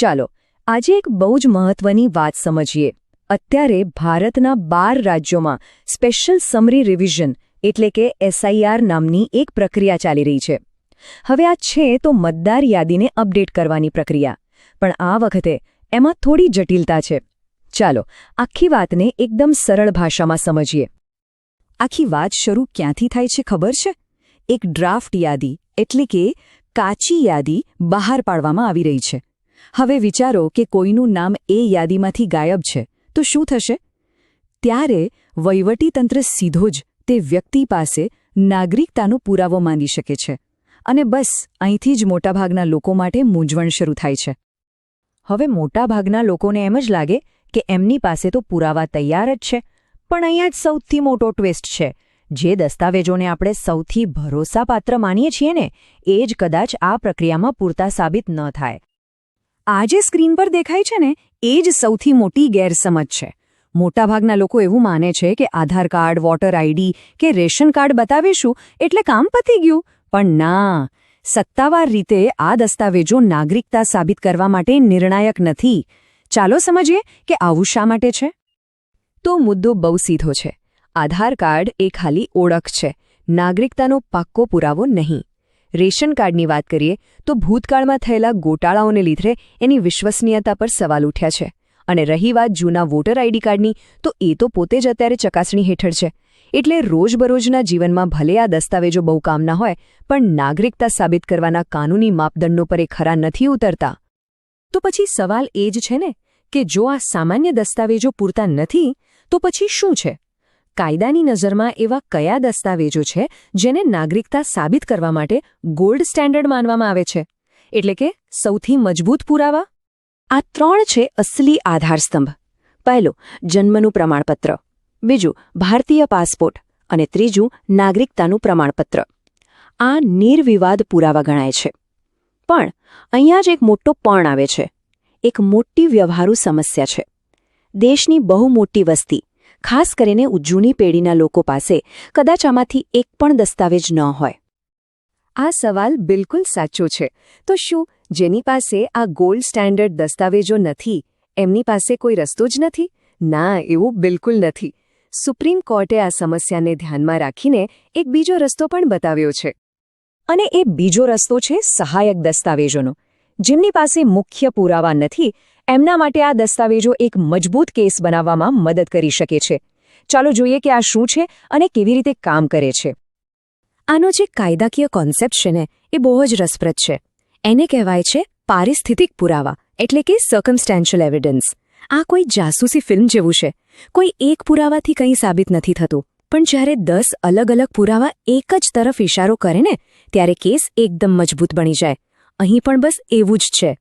ચાલો આજે એક બહુ જ મહત્વની વાત સમજીએ. અત્યારે ભારતના 12 રાજ્યોમાં સ્પેશિયલ સમરી રિવિઝન એટલે કે SIR નામની એક પ્રક્રિયા ચાલી રહી છે. હવે આ છે તો મતદાર યાદીને અપડેટ કરવાની પ્રક્રિયા, પણ આ વખતે એમાં થોડી જટિલતા છે. ચાલો આખી વાતને એકદમ સરળ ભાષામાં સમજીએ. આખી વાત શરૂ ક્યાંથી થાય છે ખબર છે? એક ડ્રાફ્ટ યાદી એટલે કે કાચી યાદી બહાર પાડવામાં આવી રહી છે. હવે વિચારો કે કોઈનું નામ એ યાદીમાંથી ગાયબ છે તો શું થશે? ત્યારે વહીવટીતંત્ર સીધો જ તે વ્યક્તિ પાસે નાગરિકતાનો પુરાવો માંગી શકે છે. અને બસ અહીંથી જ મોટાભાગના લોકો માટે મૂંઝવણ શરૂ થાય છે. હવે મોટાભાગના લોકોને એમ જ લાગે કે એમની પાસે તો પુરાવા તૈયાર જ છે, પણ અહીંયા જ સૌથી મોટો ટ્વિસ્ટ છે. જે દસ્તાવેજોને આપણે સૌથી ભરોસાપાત્ર માનીએ છીએ ને એ જ કદાચ આ પ્રક્રિયામાં પૂરતા સાબિત ન થાય. આ જે સ્ક્રીન પર દેખાય છે ને એ જ સૌથી મોટી ગેરસમજ છે. મોટાભાગના લોકો એવું માને છે કે આધાર કાર્ડ, વોટર આઈડી કે રેશન કાર્ડ બતાવીશું એટલે કામ પતી ગયું. પણ ના, સત્તાવાર રીતે આ દસ્તાવેજો નાગરિકતા સાબિત કરવા માટે નિર્ણાયક નથી. ચાલો સમજીએ કે આવું શા માટે છે. તો મુદ્દો બહુ સીધો છે. આધાર કાર્ડ એ ખાલી ઓળખ છે, નાગરિકતાનો પાક્કો પુરાવો નહીં. રેશન કાર્ડની વાત કરીએ તો ભૂતકાળમાં થયેલા ગોટાળાઓને લીધે એની વિશ્વસનીયતા પર સવાલ ઉઠ્યા છે. અને રહી વાત જૂના વોટર આઈડી કાર્ડની, તો એ તો પોતે જ અત્યારે ચકાસણી હેઠળ છે. એટલે રોજબરોજના જીવનમાં ભલે આ દસ્તાવેજો બહુ કામના હોય, પણ નાગરિકતા સાબિત કરવાના કાનૂની માપદંડો પર એ ખરા નથી ઉતરતા. તો પછી સવાલ એ જ છે ને કે જો આ સામાન્ય દસ્તાવેજો પૂરતા નથી તો પછી શું છે? કાયદાની નજરમાં એવા કયા દસ્તાવેજો છે જેને નાગરિકતા સાબિત કરવા માટે ગોલ્ડ સ્ટેન્ડર્ડ માનવામાં આવે છે, એટલે કે સૌથી મજબૂત પુરાવા? આ 3 છે અસલી આધારસ્તંભ. પહેલું જન્મનું પ્રમાણપત્ર, બીજું ભારતીય પાસપોર્ટ અને ત્રીજું નાગરિકતાનું પ્રમાણપત્ર. આ નિર્વિવાદ પુરાવા ગણાય છે. પણ અહીંયા જ એક મોટો પણ આવે છે. એક મોટી વ્યવહારુ સમસ્યા છે. દેશની બહુ મોટી વસ્તી, ખાસ કરીને જૂની પેઢીના લોકો પાસે કદાચ આમાંથી એક પણ દસ્તાવેજ ન હોય. આ સવાલ બિલકુલ સાચો છે. તો શું જેની પાસે આ ગોલ્ડ સ્ટેન્ડર્ડ દસ્તાવેજો નથી એમની પાસે કોઈ રસ્તો જ નથી? ના, એવું બિલકુલ નથી. સુપ્રીમ કોર્ટે આ સમસ્યાને ધ્યાનમાં રાખીને એક બીજો રસ્તો પણ બતાવ્યો છે. અને એ બીજો રસ્તો છે સહાયક દસ્તાવેજોનો. જેમની પાસે મુખ્ય પુરાવા નથી એમના માટે આ દસ્તાવેજો એક મજબૂત કેસ બનાવવામાં મદદ કરી શકે છે. ચાલો જોઈએ કે આ શું છે અને કેવી રીતે કામ કરે છે. આનો જે કાયદાકીય કોન્સેપ્ટ છે ને એ બહુ જ રસપ્રદ છે. એને કહેવાય છે પારિસ્થિતિક પુરાવા એટલે કે સર્કમસ્ટેન્શિયલ એવિડન્સ. આ કોઈ જાસૂસી ફિલ્મ જેવું છે. કોઈ એક પુરાવાથી કંઈ સાબિત નથી થતું, પણ જ્યારે 10 અલગ અલગ પુરાવા એક જ તરફ ઇશારો કરે ને ત્યારે કેસ એકદમ મજબૂત બની જાય. અહીં પણ બસ એવું જ છે.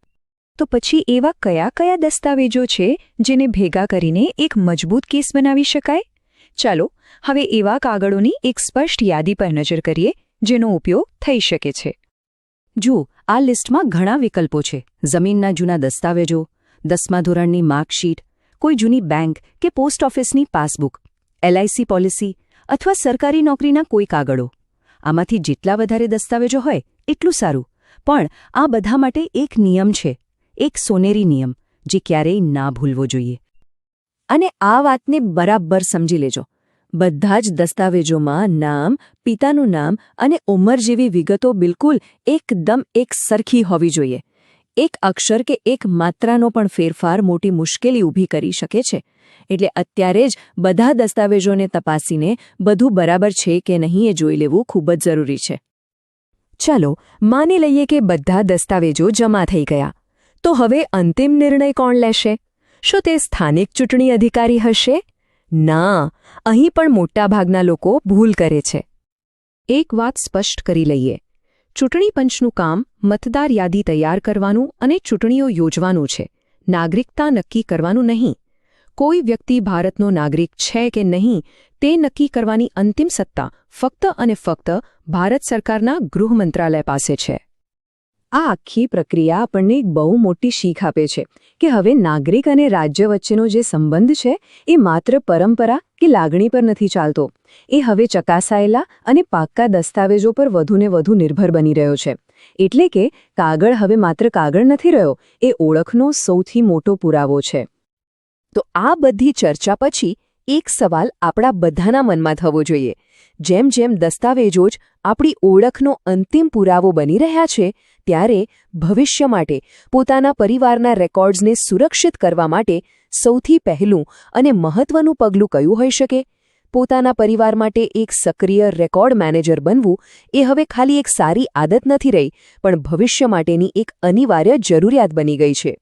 તો પછી એવા કયા કયા દસ્તાવેજો છે જેને ભેગા કરીને એક મજબૂત કેસ બનાવી શકાય? ચાલો હવે એવા કાગળોની એક સ્પષ્ટ યાદી પર નજર કરીએ જેનો ઉપયોગ થઈ શકે છે. જુઓ, આ લિસ્ટમાં ઘણા વિકલ્પો છે. જમીનના જૂના દસ્તાવેજો, 10મા ધોરણની માર્કશીટ, કોઈ જૂની બેંક કે પોસ્ટ ઓફિસની પાસબુક, LIC પોલિસી અથવા સરકારી નોકરીના કોઈ કાગળો. આમાંથી જેટલા વધારે દસ્તાવેજો હોય એટલું સારું. પણ આ બધા માટે એક નિયમ છે, એક સોનેરી નિયમ જે ક્યારેય ના ભૂલવો જોઈએ. અને આ વાતને બરાબર સમજી લેજો. બધા જ દસ્તાવેજોમાં નામ, પિતાનું નામ અને ઉંમર જેવી વિગતો બિલકુલ એકદમ એક સરખી હોવી જોઈએ. એક અક્ષર કે એક માત્રાનો પણ ફેરફાર મોટી મુશ્કેલી ઊભી કરી શકે છે. એટલે અત્યારે જ બધા દસ્તાવેજોને તપાસીને બધું બરાબર છે કે નહીં એ જોઈ લેવું ખૂબ જ જરૂરી છે. ચાલો માની લઈએ કે બધા દસ્તાવેજો જમા થઈ ગયા. તો હવે અંતિમ નિર્ણય કોણ લેશે? શું તે સ્થાનિક ચૂંટણી અધિકારી હશે? ના, અહીં પણ મોટાભાગના લોકો ભૂલ કરે છે. એક વાત સ્પષ્ટ કરી લઈએ. ચૂંટણી પંચનું કામ મતદાર યાદી તૈયાર કરવાનું અને ચૂંટણીઓ યોજવાનું છે, નાગરિકતા નક્કી કરવાનું નહીં. કોઈ વ્યક્તિ ભારતનો નાગરિક છે કે નહીં તે નક્કી કરવાની અંતિમ સત્તા ફક્ત અને ફક્ત ભારત સરકારના ગૃહ મંત્રાલય પાસે છે. આ આખી પ્રક્રિયા આપણને એક બહુ મોટી શીખ આપે છે કે હવે નાગરિક અને રાજ્ય વચ્ચેનો જે સંબંધ છે એ માત્ર પરંપરા કે લાગણી પર નથી ચાલતો. એ હવે ચકાસાયેલા અને પાક્કા દસ્તાવેજો પર વધુને વધુ નિર્ભર બની રહ્યો છે. એટલે કે કાગળ હવે માત્ર કાગળ નથી રહ્યો, એ ઓળખનો સૌથી મોટો પુરાવો છે. તો આ બધી ચર્ચા પછી એક સવાલ આપણા બધાના મનમાં થવો જોઈએ. જેમ જેમ દસ્તાવેજો જ આપણી ઓળખનો અંતિમ પુરાવો બની રહ્યા છે, ત્યારે ભવિષ્ય માટે પોતાના પરિવારના રેકોર્ડ્સને સુરક્ષિત કરવા માટે સૌથી પહેલું અને મહત્વનું પગલું કયું હોઈ શકે? પોતાના પરિવાર માટે એક સક્રિય રેકોર્ડ મેનેજર બનવું એ હવે ખાલી એક સારી આદત નથી રહી, પણ ભવિષ્ય માટેની એક અનિવાર્ય જરૂરિયાત બની ગઈ છે.